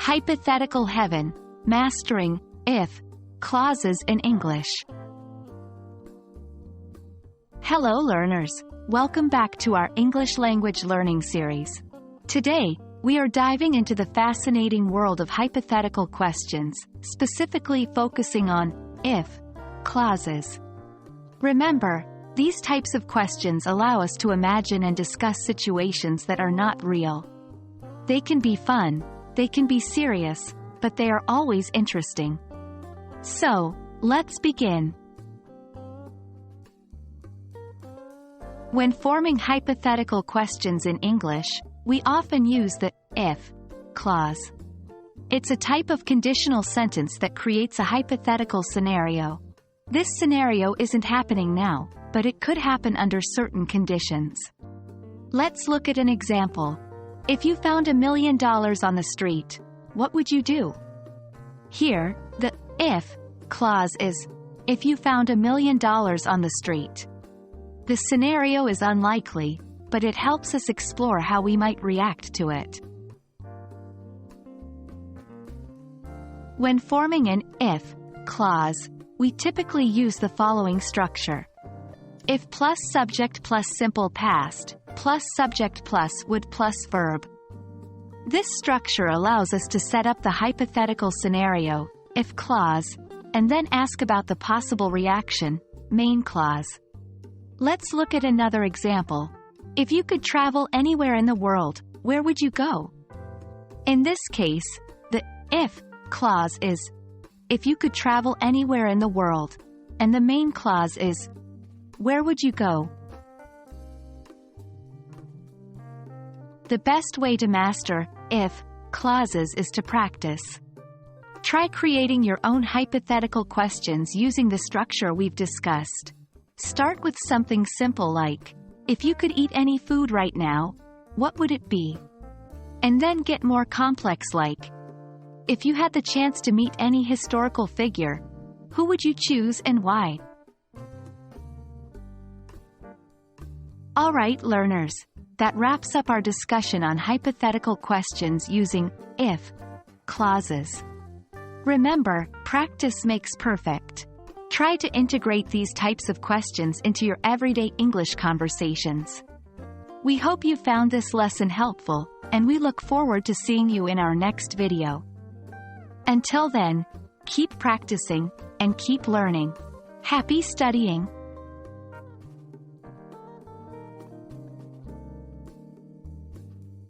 Hypothetical heaven, mastering if clauses in English. Hello learners, welcome back to our English language learning series. Today, we are diving into the fascinating world of hypothetical questions, specifically focusing on if clauses. Remember, these types of questions allow us to imagine and discuss situations that are not real. They can be fun, they can be serious, but they are always interesting. So, let's begin. When forming hypothetical questions in English, we often use the if clause. It's a type of conditional sentence that creates a hypothetical scenario. This scenario isn't happening now, but it could happen under certain conditions. Let's look at an example. If you found $1 million on the street, what would you do? Here, the if clause is, if you found $1 million on the street. The scenario is unlikely, but it helps us explore how we might react to it. When forming an if clause, we typically use the following structure. If plus subject plus simple past, plus subject plus would plus verb. This structure allows us to set up the hypothetical scenario, if clause, and then ask about the possible reaction, main clause. Let's look at another example. If you could travel anywhere in the world, where would you go? In this case, the if clause is, if you could travel anywhere in the world, and the main clause is, where would you go? The best way to master if clauses is to practice. Try creating your own hypothetical questions using the structure we've discussed. Start with something simple like, if you could eat any food right now, what would it be? And then get more complex like, if you had the chance to meet any historical figure, who would you choose and why? Alright learners, that wraps up our discussion on hypothetical questions using if clauses. Remember, practice makes perfect. Try to integrate these types of questions into your everyday English conversations. We hope you found this lesson helpful, and we look forward to seeing you in our next video. Until then, keep practicing, and keep learning. Happy studying!